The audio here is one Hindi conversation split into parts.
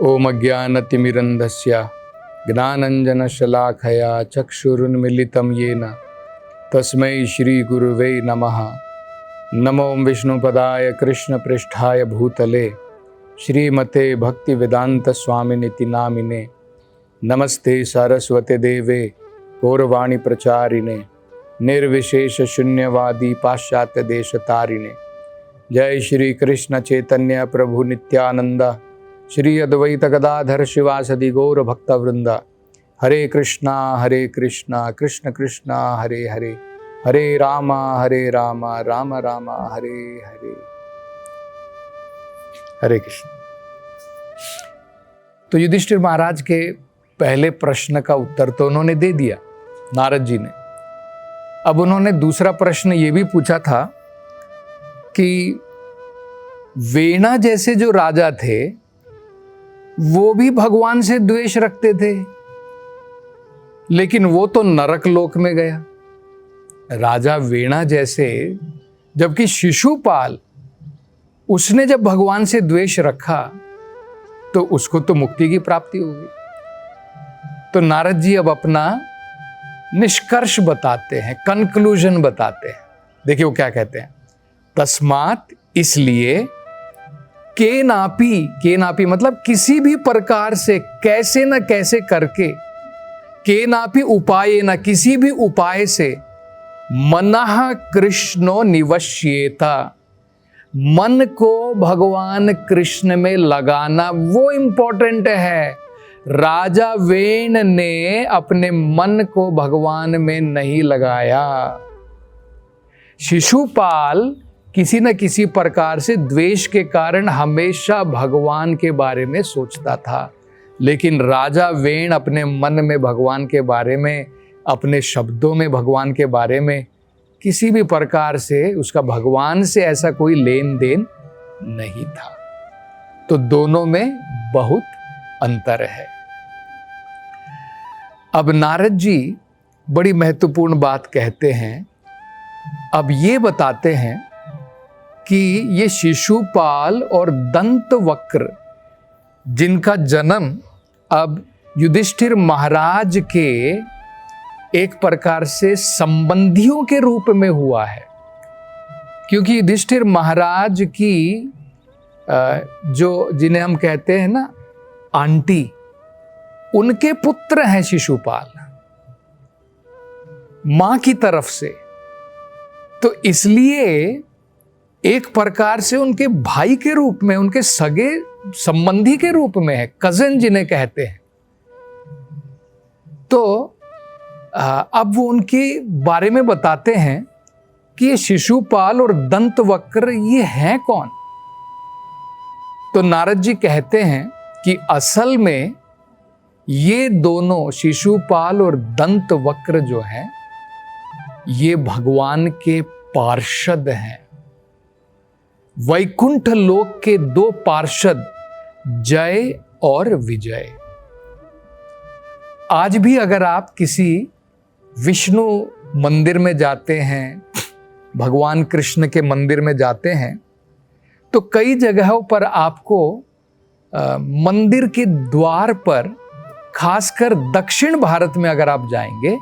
ओम अज्ञानतिमिरन्धस्य ज्ञानञ्जनशलाखया चक्षुरुन्मीलितं येन तस्मै श्रीगुरुवे नमः। नमो विष्णुपदाय कृष्णपृष्ठाय भूतले श्रीमते भक्तिवेदान्तस्वामिनिति नामिने। नमस्ते सरस्वते देवे गौरवाणी प्रचारिणे निर्विशेष शून्यवादी पाश्चात्य देश तारिणे। जय श्री कृष्ण चैतन्य प्रभु नित्यानंद श्री अद्वैत गदाधर शिवासदि गौर भक्त वृंद। हरे कृष्णा कृष्ण कृष्णा हरे हरे, हरे राम राम राम हरे हरे। हरे कृष्ण। तो युधिष्ठिर महाराज के पहले प्रश्न का उत्तर तो उन्होंने दे दिया नारद जी ने। अब उन्होंने दूसरा प्रश्न ये भी पूछा था कि वेना जैसे जो राजा थे वो भी भगवान से द्वेष रखते थे, लेकिन वो तो नरक लोक में गया। राजा वेना जैसे, जबकि शिशुपाल उसने जब भगवान से द्वेष रखा तो उसको तो मुक्ति की प्राप्ति होगी। तो नारद जी अब अपना निष्कर्ष बताते हैं, कंक्लूजन बताते हैं। देखिए वो क्या कहते हैं। तस्मात इसलिए के नापी मतलब किसी भी प्रकार से, कैसे न कैसे करके, के नापी उपाय न किसी भी उपाय से, मनः कृष्णो निवश्येता मन को भगवान कृष्ण में लगाना वो इंपॉर्टेंट है। राजा वेन ने अपने मन को भगवान में नहीं लगाया। शिशुपाल किसी न किसी प्रकार से द्वेष के कारण हमेशा भगवान के बारे में सोचता था, लेकिन राजा वेन अपने मन में भगवान के बारे में, अपने शब्दों में भगवान के बारे में किसी भी प्रकार से उसका भगवान से ऐसा कोई लेन देन नहीं था। तो दोनों में बहुत अंतर है। अब नारद जी बड़ी महत्वपूर्ण बात कहते हैं। अब ये बताते हैं कि ये शिशुपाल और दंतवक्र जिनका जन्म अब युधिष्ठिर महाराज के एक प्रकार से संबंधियों के रूप में हुआ है, क्योंकि युधिष्ठिर महाराज की जो जिन्हें हम कहते हैं ना आंटी, उनके पुत्र हैं शिशुपाल मां की तरफ से। तो इसलिए एक प्रकार से उनके भाई के रूप में, उनके सगे संबंधी के रूप में है, कजिन जिन्हें कहते हैं। तो अब वो उनके बारे में बताते हैं कि ये शिशुपाल और दंतवक्र ये हैं कौन। तो नारद जी कहते हैं कि असल में ये दोनों शिशुपाल और दंतवक्र जो हैं ये भगवान के पार्षद हैं। वैकुंठ लोक के दो पार्षद जय और विजय। आज भी अगर आप किसी विष्णु मंदिर में जाते हैं, भगवान कृष्ण के मंदिर में जाते हैं, तो कई जगहों पर आपको मंदिर के द्वार पर, खासकर दक्षिण भारत में अगर आप जाएंगे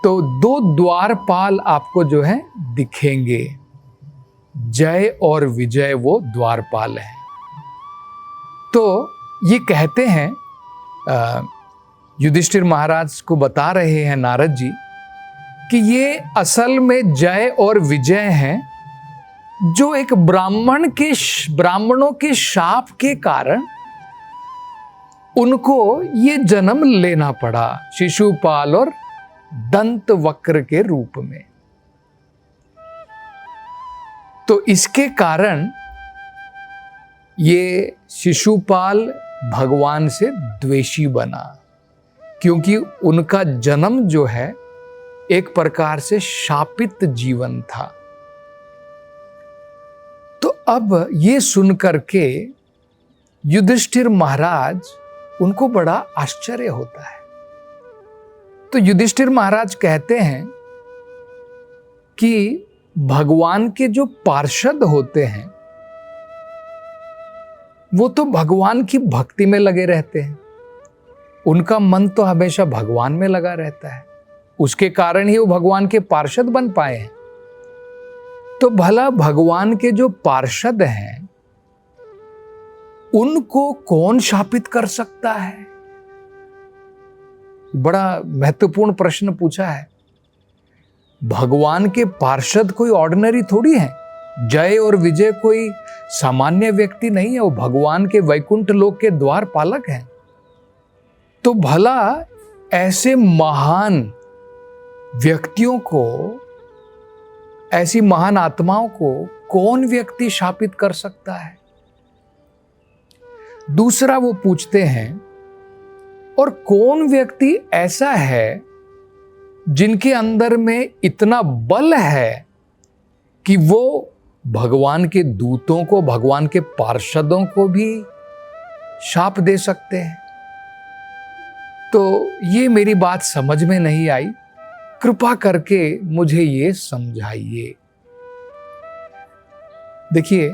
तो दो द्वारपाल आपको जो है दिखेंगे। जय और विजय वो द्वारपाल हैं। तो ये कहते हैं, युधिष्ठिर महाराज को बता रहे हैं नारद जी कि ये असल में जय और विजय हैं, जो एक ब्राह्मणों के शाप के कारण उनको ये जन्म लेना पड़ा, शिशुपाल और दंतवक्र के रूप में। तो इसके कारण ये शिशुपाल भगवान से द्वेषी बना, क्योंकि उनका जन्म जो है एक प्रकार से शापित जीवन था। तो अब ये सुनकर के युधिष्ठिर महाराज, उनको बड़ा आश्चर्य होता है। तो युधिष्ठिर महाराज कहते हैं कि भगवान के जो पार्षद होते हैं वो तो भगवान की भक्ति में लगे रहते हैं, उनका मन तो हमेशा भगवान में लगा रहता है, उसके कारण ही वो भगवान के पार्षद बन पाए हैं। तो भला भगवान के जो पार्षद हैं उनको कौन शापित कर सकता है? बड़ा महत्वपूर्ण प्रश्न पूछा है। भगवान के पार्षद कोई ऑर्डिनरी थोड़ी है। जय और विजय कोई सामान्य व्यक्ति नहीं है, वो भगवान के वैकुंठ लोक के द्वार पालक हैं। तो भला ऐसे महान व्यक्तियों को, ऐसी महान आत्माओं को कौन व्यक्ति शापित कर सकता है? दूसरा वो पूछते हैं, और कौन व्यक्ति ऐसा है जिनके अंदर में इतना बल है कि वो भगवान के दूतों को, भगवान के पार्षदों को भी शाप दे सकते हैं? तो ये मेरी बात समझ में नहीं आई, कृपा करके मुझे ये समझाइए। देखिए,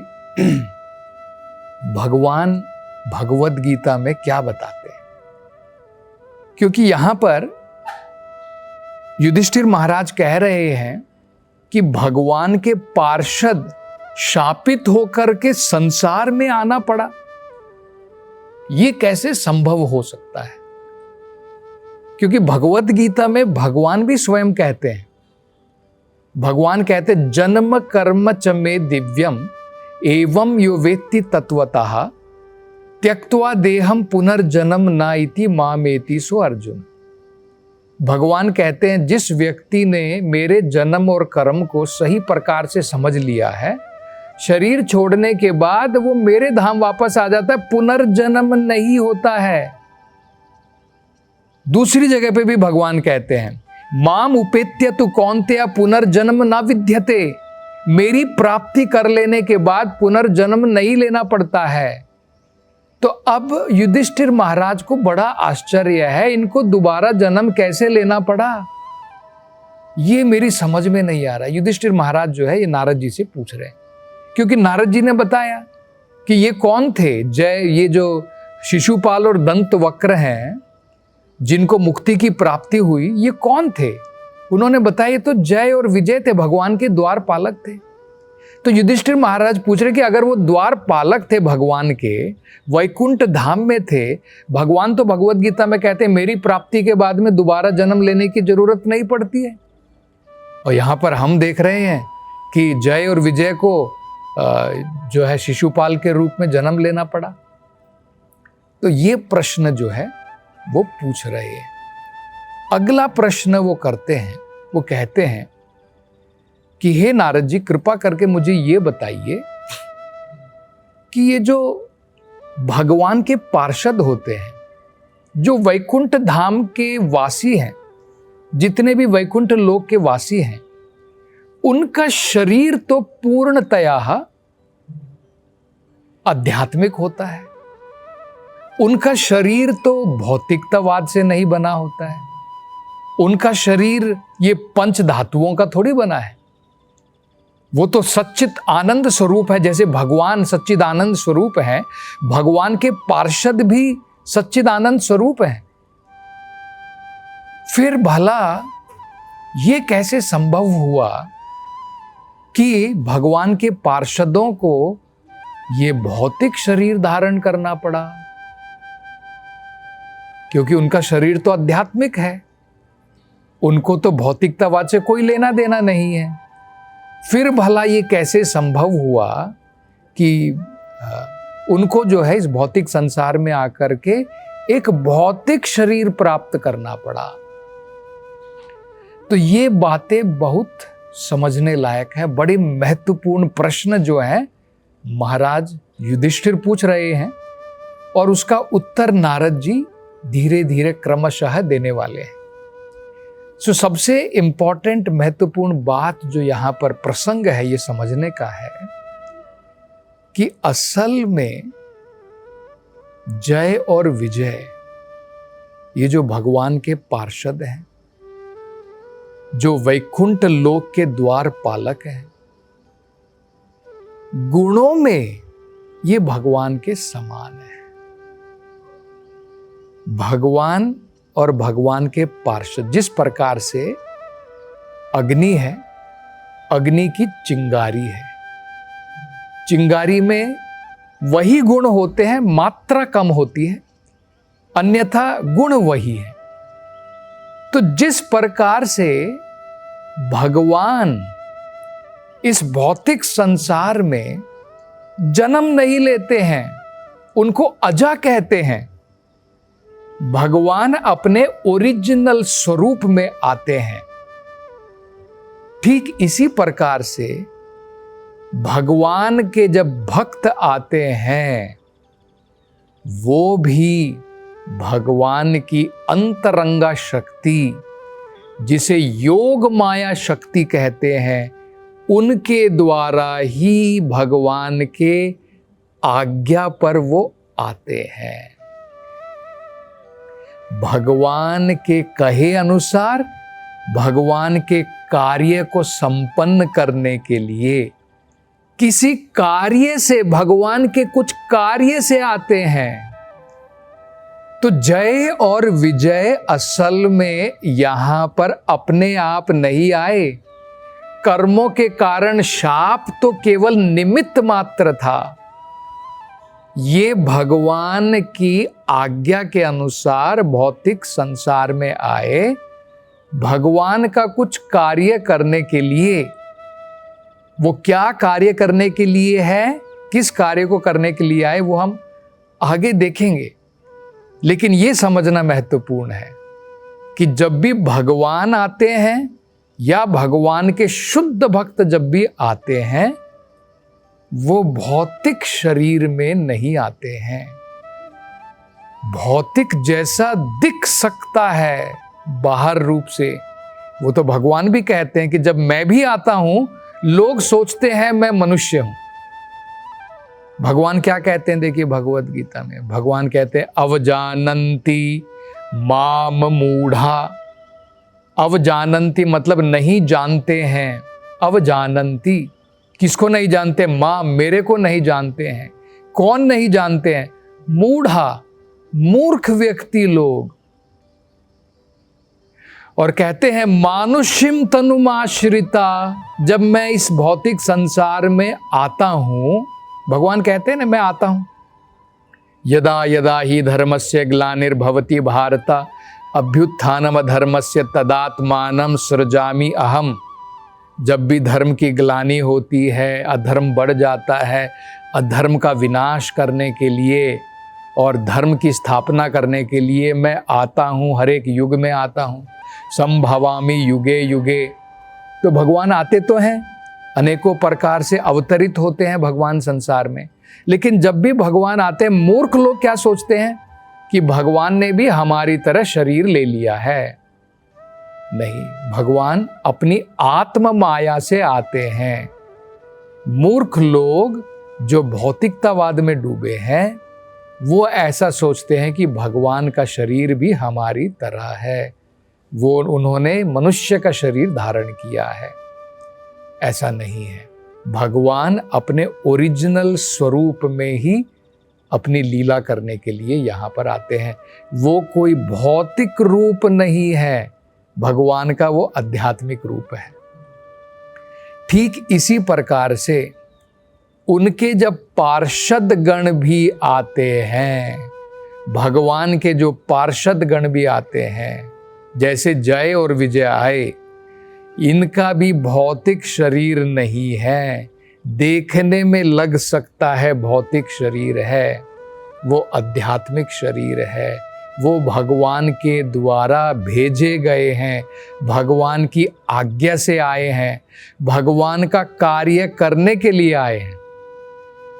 भगवान भगवद गीता में क्या बताते हैं, क्योंकि यहां पर युधिष्ठिर महाराज कह रहे हैं कि भगवान के पार्षद शापित होकर के संसार में आना पड़ा, ये कैसे संभव हो सकता है? क्योंकि भगवद गीता में भगवान भी स्वयं कहते हैं, भगवान कहते जन्म कर्म च मे दिव्यम एवं यो वेत्ति तत्वतः त्यक्त्वा देहम पुनर्जन्म न इति मामेति सो अर्जुन। भगवान कहते हैं जिस व्यक्ति ने मेरे जन्म और कर्म को सही प्रकार से समझ लिया है, शरीर छोड़ने के बाद वो मेरे धाम वापस आ जाता है, पुनर्जन्म नहीं होता है। दूसरी जगह पे भी भगवान कहते हैं माम उपेत्य तु कौन्तेय पुनर्जन्म न विद्यते, मेरी प्राप्ति कर लेने के बाद पुनर्जन्म नहीं लेना पड़ता है। तो अब युधिष्ठिर महाराज को बड़ा आश्चर्य है, इनको दोबारा जन्म कैसे लेना पड़ा, ये मेरी समझ में नहीं आ रहा। युधिष्ठिर महाराज जो है ये नारद जी से पूछ रहे हैं, क्योंकि नारद जी ने बताया कि ये कौन थे, जय, ये जो शिशुपाल और दंत वक्र हैं जिनको मुक्ति की प्राप्ति हुई, ये कौन थे? उन्होंने बताया ये तो जय और विजय थे, भगवान के द्वार पालक थे। तो युधिष्ठिर महाराज पूछ रहे कि अगर वो द्वार पालक थे, भगवान के वैकुंठ धाम में थे, भगवान तो भगवद गीता में कहते हैं मेरी प्राप्ति के बाद में दोबारा जन्म लेने की जरूरत नहीं पड़ती है, और यहां पर हम देख रहे हैं कि जय और विजय को जो है शिशुपाल के रूप में जन्म लेना पड़ा। तो ये प्रश्न जो है वो पूछ रहे हैं। अगला प्रश्न वो करते हैं, वो कहते हैं कि हे नारद जी, कृपा करके मुझे ये बताइए कि ये जो भगवान के पार्षद होते हैं, जो वैकुंठ धाम के वासी हैं, जितने भी वैकुंठ लोक के वासी हैं, उनका शरीर तो पूर्णतया आध्यात्मिक होता है, उनका शरीर तो भौतिकतावाद से नहीं बना होता है, उनका शरीर ये पंच धातुओं का थोड़ी बना है, वो तो सच्चित आनंद स्वरूप है। जैसे भगवान सच्चिद आनंद स्वरूप है, भगवान के पार्षद भी सच्चिद आनंद स्वरूप है। फिर भला ये कैसे संभव हुआ कि भगवान के पार्षदों को ये भौतिक शरीर धारण करना पड़ा? क्योंकि उनका शरीर तो आध्यात्मिक है, उनको तो भौतिकतावाद से कोई लेना देना नहीं है। फिर भला ये कैसे संभव हुआ कि उनको जो है इस भौतिक संसार में आकर के एक भौतिक शरीर प्राप्त करना पड़ा? तो ये बातें बहुत समझने लायक है। बड़ी महत्वपूर्ण प्रश्न जो है महाराज युधिष्ठिर पूछ रहे हैं, और उसका उत्तर नारद जी धीरे धीरे क्रमशः देने वाले हैं। सबसे इंपॉर्टेंट महत्वपूर्ण बात जो यहां पर प्रसंग है ये समझने का है कि असल में जय और विजय, ये जो भगवान के पार्षद हैं, जो वैकुंठ लोक के द्वार पालक हैं, गुणों में ये भगवान के समान है। भगवान और भगवान के पार्षद, जिस प्रकार से अग्नि है, अग्नि की चिंगारी है, चिंगारी में वही गुण होते हैं, मात्रा कम होती है, अन्यथा गुण वही है। तो जिस प्रकार से भगवान इस भौतिक संसार में जन्म नहीं लेते हैं, उनको अजा कहते हैं, भगवान अपने ओरिजिनल स्वरूप में आते हैं। ठीक इसी प्रकार से भगवान के जब भक्त आते हैं, वो भी भगवान की अंतरंगा शक्ति, जिसे योग माया शक्ति कहते हैं, उनके द्वारा ही भगवान के आज्ञा पर वो आते हैं। भगवान के कहे अनुसार, भगवान के कार्य को संपन्न करने के लिए किसी कार्य से, भगवान के कुछ कार्य से आते हैं। तो जय और विजय असल में यहां पर अपने आप नहीं आए। कर्मों के कारण शाप तो केवल निमित्त मात्र था। ये भगवान की आज्ञा के अनुसार भौतिक संसार में आए, भगवान का कुछ कार्य करने के लिए। वो क्या कार्य करने के लिए है, किस कार्य को करने के लिए आए, वो हम आगे देखेंगे। लेकिन ये समझना महत्वपूर्ण है कि जब भी भगवान आते हैं या भगवान के शुद्ध भक्त जब भी आते हैं, वो भौतिक शरीर में नहीं आते हैं। भौतिक जैसा दिख सकता है बाहर रूप से, वो तो भगवान भी कहते हैं कि जब मैं भी आता हूं, लोग सोचते हैं मैं मनुष्य हूं। भगवान क्या कहते हैं, देखिए भगवत गीता में भगवान कहते हैं अवजानन्ति माम मूढ़ा। अवजानन्ति मतलब नहीं जानते हैं। अवजानन्ति किसको नहीं जानते, मां मेरे को नहीं जानते हैं। कौन नहीं जानते हैं, मूढ़ा मूर्ख व्यक्ति लोग। और कहते हैं मानुष्यम तनुमाश्रिता, जब मैं इस भौतिक संसार में आता हूं, भगवान कहते हैं ना मैं आता हूं, यदा यदा ही धर्मस्य ग्लानिर्भवति भारत अभ्युत्थानम धर्मस्य तदात्मानं सृजामि अहम। जब भी धर्म की ग्लानि होती है, अधर्म बढ़ जाता है, अधर्म का विनाश करने के लिए और धर्म की स्थापना करने के लिए मैं आता हूँ, हर एक युग में आता हूँ। संभवामि युगे युगे। तो भगवान आते तो हैं, अनेकों प्रकार से अवतरित होते हैं भगवान संसार में। लेकिन जब भी भगवान आते हैं, मूर्ख लोग क्या सोचते हैं कि भगवान ने भी हमारी तरह शरीर ले लिया है। नहीं, भगवान अपनी आत्म माया से आते हैं। मूर्ख लोग जो भौतिकतावाद में डूबे हैं, वो ऐसा सोचते हैं कि भगवान का शरीर भी हमारी तरह है, वो उन्होंने मनुष्य का शरीर धारण किया है। ऐसा नहीं है। भगवान अपने ओरिजिनल स्वरूप में ही अपनी लीला करने के लिए यहाँ पर आते हैं। वो कोई भौतिक रूप नहीं है, भगवान का वो आध्यात्मिक रूप है। ठीक इसी प्रकार से उनके जब पार्षद गण भी आते हैं, भगवान के जो पार्षद गण भी आते हैं, जैसे जय और विजय आए, इनका भी भौतिक शरीर नहीं है। देखने में लग सकता है भौतिक शरीर है, वो आध्यात्मिक शरीर है। वो भगवान के द्वारा भेजे गए हैं, भगवान की आज्ञा से आए हैं, भगवान का कार्य करने के लिए आए हैं।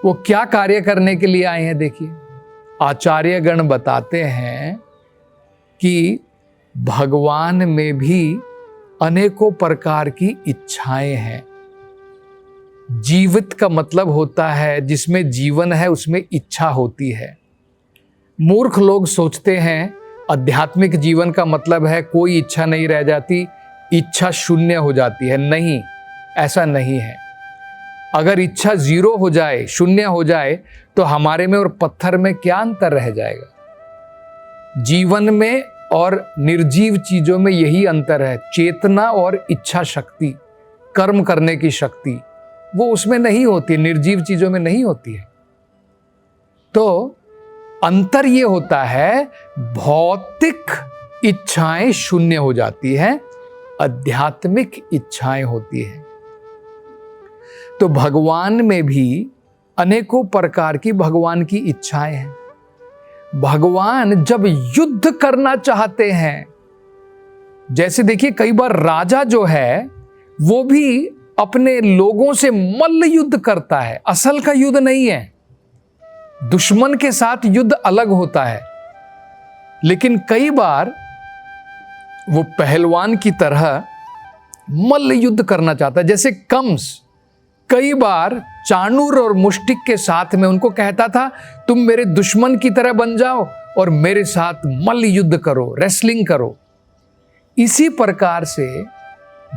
वो क्या कार्य करने के लिए आए हैं, देखिए आचार्यगण बताते हैं कि भगवान में भी अनेकों प्रकार की इच्छाएं हैं। जीवित का मतलब होता है जिसमें जीवन है, उसमें इच्छा होती है। मूर्ख लोग सोचते हैं आध्यात्मिक जीवन का मतलब है कोई इच्छा नहीं रह जाती, इच्छा शून्य हो जाती है। नहीं, ऐसा नहीं है। अगर इच्छा 0 हो जाए, शून्य हो जाए, तो हमारे में और पत्थर में क्या अंतर रह जाएगा? जीवन में और निर्जीव चीजों में यही अंतर है। चेतना और इच्छा शक्ति, कर्म करने की शक्ति, वो उसमें नहीं होती, निर्जीव चीजों में नहीं होती है। तो अंतर ये होता है, भौतिक इच्छाएं शून्य हो जाती हैं, आध्यात्मिक इच्छाएं होती हैं। तो भगवान में भी अनेकों प्रकार की भगवान की इच्छाएं हैं। भगवान जब युद्ध करना चाहते हैं, जैसे देखिए कई बार राजा जो है वो भी अपने लोगों से मल्ल युद्ध करता है, असल का युद्ध नहीं है। दुश्मन के साथ युद्ध अलग होता है, लेकिन कई बार वो पहलवान की तरह मल्ल युद्ध करना चाहता है। जैसे कंस कई बार चाणूर और मुष्टिक के साथ में उनको कहता था, तुम मेरे दुश्मन की तरह बन जाओ और मेरे साथ मल्ल युद्ध करो, रेसलिंग करो। इसी प्रकार से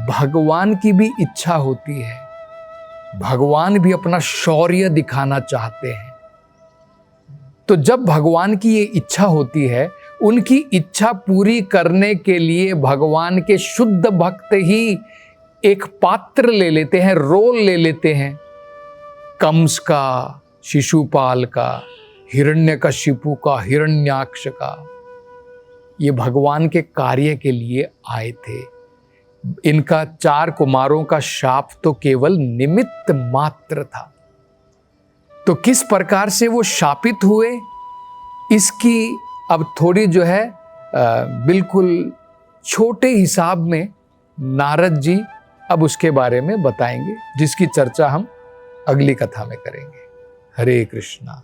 भगवान की भी इच्छा होती है, भगवान भी अपना शौर्य दिखाना चाहते हैं। तो जब भगवान की ये इच्छा होती है, उनकी इच्छा पूरी करने के लिए भगवान के शुद्ध भक्त ही एक पात्र ले लेते हैं, रोल ले लेते हैं। कंस का, शिशुपाल का, हिरण्यकशिपु का, हिरण्याक्ष का, ये भगवान के कार्य के लिए आए थे। इनका 4 कुमारों का शाप तो केवल निमित्त मात्र था। तो किस प्रकार से वो शापित हुए, इसकी अब थोड़ी जो है बिल्कुल छोटे हिसाब में नारद जी अब उसके बारे में बताएंगे, जिसकी चर्चा हम अगली कथा में करेंगे। हरे कृष्णा।